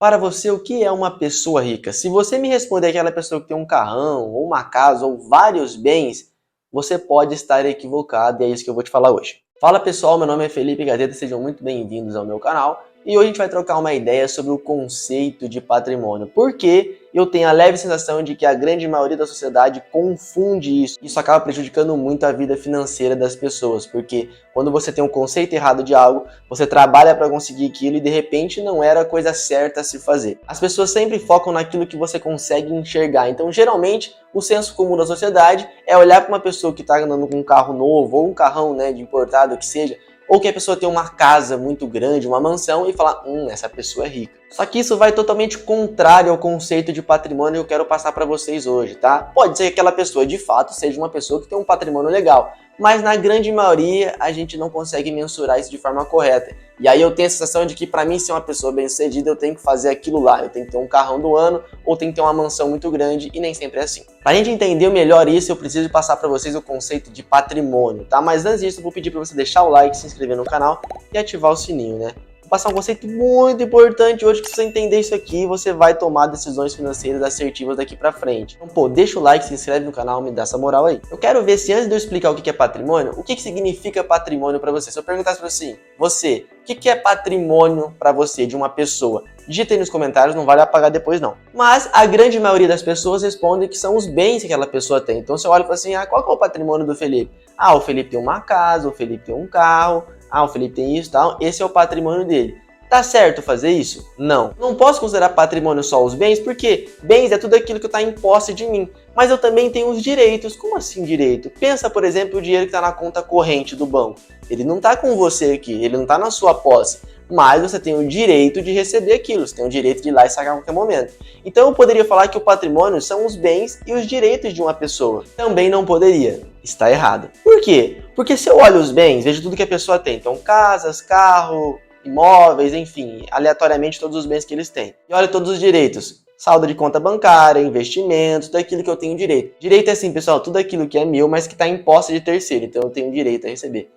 Para você, o que é uma pessoa rica? Se você me responder aquela pessoa que tem um carrão, ou uma casa, ou vários bens, você pode estar equivocado e é isso que eu vou te falar hoje. Fala pessoal, meu nome é Felipe Gazeta, sejam muito bem-vindos ao meu canal. E hoje a gente vai trocar uma ideia sobre o conceito de patrimônio. Porque eu tenho a leve sensação de que a grande maioria da sociedade confunde isso. Isso acaba prejudicando muito a vida financeira das pessoas. Porque quando você tem um conceito errado de algo, você trabalha para conseguir aquilo e de repente não era a coisa certa a se fazer. As pessoas sempre focam naquilo que você consegue enxergar. Então, geralmente, o senso comum da sociedade é olhar para uma pessoa que está andando com um carro novo ou um carrão, de importado, que seja, ou que a pessoa tem uma casa muito grande, uma mansão, e falar, essa pessoa é rica. Só que isso vai totalmente contrário ao conceito de patrimônio que eu quero passar para vocês hoje, tá? Pode ser que aquela pessoa, de fato, seja uma pessoa que tem um patrimônio legal, mas na grande maioria a gente não consegue mensurar isso de forma correta. E aí eu tenho a sensação de que para mim ser uma pessoa bem-sucedida eu tenho que fazer aquilo lá, eu tenho que ter um carrão do ano ou tenho que ter uma mansão muito grande e nem sempre é assim. Para a gente entender melhor isso, eu preciso passar para vocês o conceito de patrimônio, tá? Mas antes disso eu vou pedir para você deixar o like, se inscrever no canal e ativar o sininho, né? Vou passar um conceito muito importante hoje, que se você entender isso aqui, você vai tomar decisões financeiras assertivas daqui pra frente. Então, deixa o like, se inscreve no canal, me dá essa moral aí. Eu quero ver se antes de eu explicar o que é patrimônio, o que significa patrimônio pra você. Se eu perguntasse pra você, o que é patrimônio pra você de uma pessoa? Digita aí nos comentários, não vale apagar depois não. Mas a grande maioria das pessoas responde que são os bens que aquela pessoa tem. Então você olha e fala assim, qual que é o patrimônio do Felipe? O Felipe tem uma casa, o Felipe tem um carro, o Felipe tem isso e tal, esse é o patrimônio dele. Tá certo fazer isso? Não. Não posso considerar patrimônio só os bens, porque bens é tudo aquilo que está em posse de mim. Mas eu também tenho os direitos. Como assim direito? Pensa, por exemplo, o dinheiro que está na conta corrente do banco. Ele não está com você aqui, ele não está na sua posse. Mas você tem o direito de receber aquilo, você tem o direito de ir lá e sacar a qualquer momento. Então eu poderia falar que o patrimônio são os bens e os direitos de uma pessoa. Também não poderia. Está errado. Por quê? Porque se eu olho os bens, vejo tudo que a pessoa tem. Então casas, carro, imóveis, enfim, aleatoriamente todos os bens que eles têm. E olha todos os direitos. Saldo de conta bancária, investimentos, tudo aquilo que eu tenho direito. Direito é assim, pessoal, tudo aquilo que é meu, mas que está em posse de terceiro. Então eu tenho direito a receber.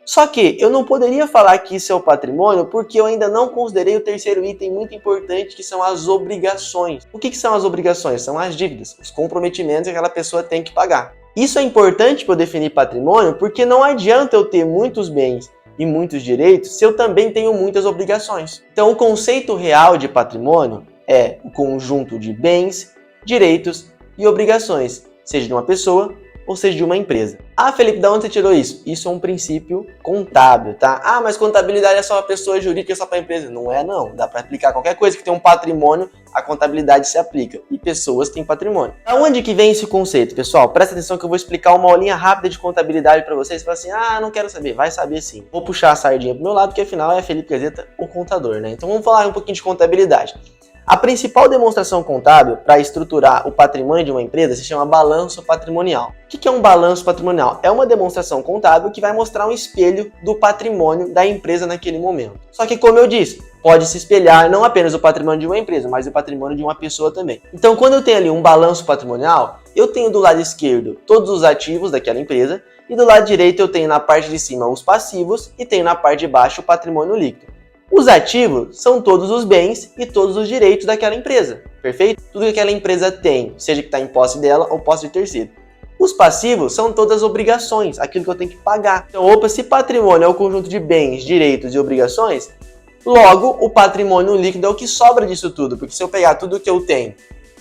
Só que eu não poderia falar que isso é o patrimônio porque eu ainda não considerei o terceiro item muito importante, que são as obrigações. O que são as obrigações? São as dívidas, os comprometimentos que aquela pessoa tem que pagar. Isso é importante para eu definir patrimônio porque não adianta eu ter muitos bens e muitos direitos se eu também tenho muitas obrigações. Então o conceito real de patrimônio é o conjunto de bens, direitos e obrigações, seja de uma pessoa ou seja de uma empresa. Felipe, de onde você tirou isso? Isso é um princípio contábil, tá? Mas contabilidade é só uma pessoa jurídica, é só para empresa. Não é não, dá para aplicar qualquer coisa que tem um patrimônio, a contabilidade se aplica. E pessoas têm patrimônio. Da onde que vem esse conceito, pessoal? Presta atenção que eu vou explicar uma aulinha rápida de contabilidade para vocês. Você fala assim, não quero saber. Vai saber sim. Vou puxar a sardinha pro meu lado, porque afinal é Felipe Gazeta, o contador, né? Então vamos falar um pouquinho de contabilidade. A principal demonstração contábil para estruturar o patrimônio de uma empresa se chama balanço patrimonial. O que é um balanço patrimonial? É uma demonstração contábil que vai mostrar um espelho do patrimônio da empresa naquele momento. Só que, como eu disse, pode se espelhar não apenas o patrimônio de uma empresa, mas o patrimônio de uma pessoa também. Então, quando eu tenho ali um balanço patrimonial, eu tenho do lado esquerdo todos os ativos daquela empresa e do lado direito eu tenho na parte de cima os passivos e tenho na parte de baixo o patrimônio líquido. Os ativos são todos os bens e todos os direitos daquela empresa, perfeito? Tudo que aquela empresa tem, seja que está em posse dela ou posse de terceiro. Os passivos são todas as obrigações, aquilo que eu tenho que pagar. Então, se patrimônio é o conjunto de bens, direitos e obrigações, logo o patrimônio líquido é o que sobra disso tudo, porque se eu pegar tudo que eu tenho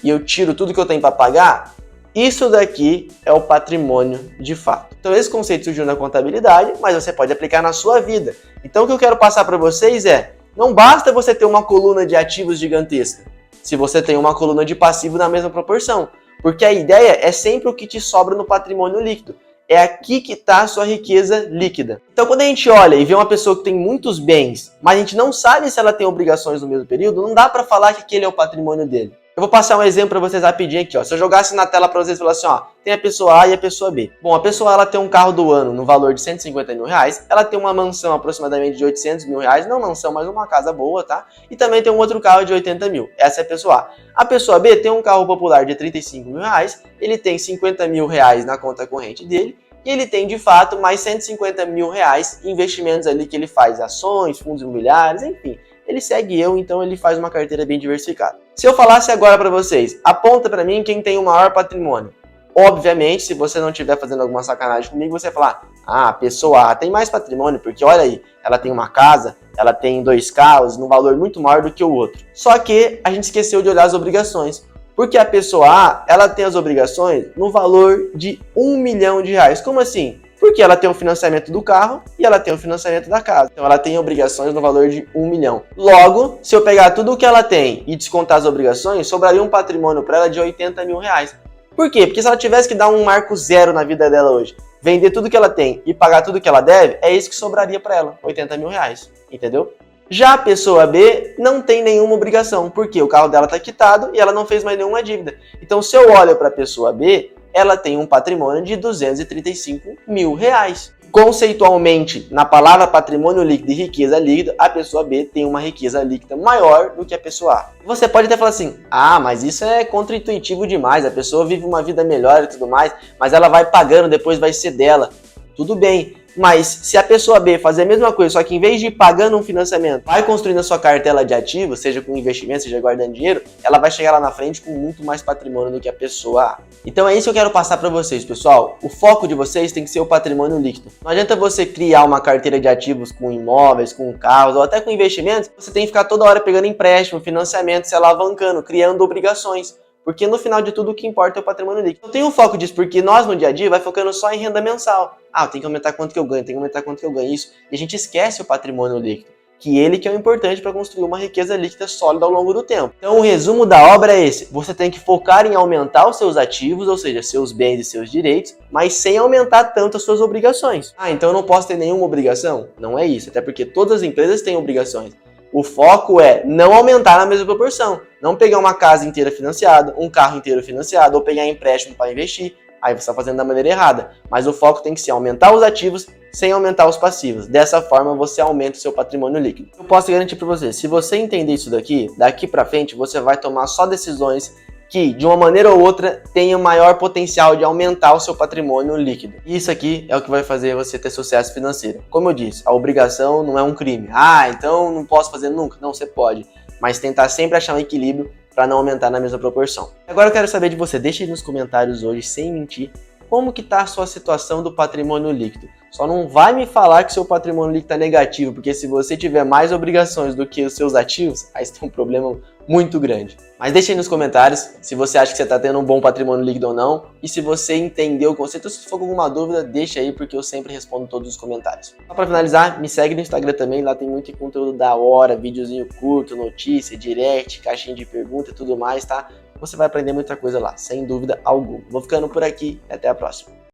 e eu tiro tudo que eu tenho para pagar, isso daqui é o patrimônio de fato. Então esse conceito surgiu na contabilidade, mas você pode aplicar na sua vida. Então o que eu quero passar para vocês é, não basta você ter uma coluna de ativos gigantesca, se você tem uma coluna de passivo na mesma proporção. Porque a ideia é sempre o que te sobra no patrimônio líquido. É aqui que está a sua riqueza líquida. Então quando a gente olha e vê uma pessoa que tem muitos bens, mas a gente não sabe se ela tem obrigações no mesmo período, não dá para falar que aquele é o patrimônio dele. Eu vou passar um exemplo para vocês rapidinho aqui, ó. Se eu jogasse na tela para vocês e falasse assim, tem a pessoa A e a pessoa B. Bom, a pessoa A ela tem um carro do ano no valor de 150 mil reais, ela tem uma mansão aproximadamente de 800 mil reais, não mansão, mas uma casa boa, tá? E também tem um outro carro de 80 mil. Essa é a pessoa A. A pessoa B tem um carro popular de 35 mil reais, ele tem 50 mil reais na conta corrente dele, e ele tem, de fato, mais 150 mil reais em investimentos ali que ele faz, ações, fundos imobiliários, enfim. ele segue eu, então ele faz uma carteira bem diversificada. Se eu falasse agora para vocês, aponta para mim quem tem o maior patrimônio. Obviamente, se você não estiver fazendo alguma sacanagem comigo, você vai falar, a pessoa A tem mais patrimônio, porque olha aí, ela tem uma casa, ela tem 2 carros, num valor muito maior do que o outro. Só que a gente esqueceu de olhar as obrigações. Porque a pessoa A, ela tem as obrigações no valor de R$1 milhão. Como assim? Porque ela tem o financiamento do carro e ela tem o financiamento da casa. Então ela tem obrigações no valor de R$1 milhão. Logo, se eu pegar tudo o que ela tem e descontar as obrigações, sobraria um patrimônio para ela de R$80 mil. Por quê? Porque se ela tivesse que dar um marco zero na vida dela hoje, vender tudo que ela tem e pagar tudo que ela deve, é isso que sobraria para ela, R$80 mil. Entendeu? Já a pessoa B não tem nenhuma obrigação, porque o carro dela está quitado e ela não fez mais nenhuma dívida. Então, se eu olho para a pessoa B, ela tem um patrimônio de R$235 mil. Conceitualmente, na palavra patrimônio líquido e riqueza líquida, a pessoa B tem uma riqueza líquida maior do que a pessoa A. Você pode até falar assim, mas isso é contraintuitivo demais, a pessoa vive uma vida melhor e tudo mais, mas ela vai pagando, depois vai ser dela. Tudo bem, mas se a pessoa B fazer a mesma coisa, só que em vez de ir pagando um financiamento, vai construindo a sua cartela de ativos, seja com investimento, seja guardando dinheiro, ela vai chegar lá na frente com muito mais patrimônio do que a pessoa A. Então é isso que eu quero passar para vocês, pessoal. O foco de vocês tem que ser o patrimônio líquido. Não adianta você criar uma carteira de ativos com imóveis, com carros ou até com investimentos, você tem que ficar toda hora pegando empréstimo, financiamento, se alavancando, criando obrigações. Porque no final de tudo o que importa é o patrimônio líquido. Eu tenho um foco disso, porque nós no dia a dia vai focando só em renda mensal. Eu tenho que aumentar quanto que eu ganho, tenho que aumentar quanto que eu ganho, isso. E a gente esquece o patrimônio líquido, que ele que é o importante para construir uma riqueza líquida sólida ao longo do tempo. Então o resumo da obra é esse. Você tem que focar em aumentar os seus ativos, ou seja, seus bens e seus direitos, mas sem aumentar tanto as suas obrigações. Então eu não posso ter nenhuma obrigação? Não é isso, até porque todas as empresas têm obrigações. O foco é não aumentar na mesma proporção. Não pegar uma casa inteira financiada, um carro inteiro financiado, ou pegar empréstimo para investir. Aí você está fazendo da maneira errada. Mas o foco tem que ser aumentar os ativos sem aumentar os passivos. Dessa forma você aumenta o seu patrimônio líquido. Eu posso garantir para você, se você entender isso daqui para frente você vai tomar só decisões que, de uma maneira ou outra, tenham maior potencial de aumentar o seu patrimônio líquido. E isso aqui é o que vai fazer você ter sucesso financeiro. Como eu disse, a obrigação não é um crime. Então não posso fazer nunca. Não, você pode. Mas tentar sempre achar um equilíbrio para não aumentar na mesma proporção. Agora eu quero saber de você. Deixa aí nos comentários hoje, sem mentir, como que está a sua situação do patrimônio líquido. Só não vai me falar que seu patrimônio líquido está negativo, porque se você tiver mais obrigações do que os seus ativos, aí você tem um problema muito grande. Mas deixa aí nos comentários se você acha que você está tendo um bom patrimônio líquido ou não, e se você entendeu o conceito, se for com alguma dúvida, deixa aí, porque eu sempre respondo todos os comentários. Só para finalizar, me segue no Instagram também, lá tem muito conteúdo da hora, videozinho curto, notícia, direct, caixinha de pergunta e tudo mais, tá? Você vai aprender muita coisa lá, sem dúvida alguma. Vou ficando por aqui e até a próxima.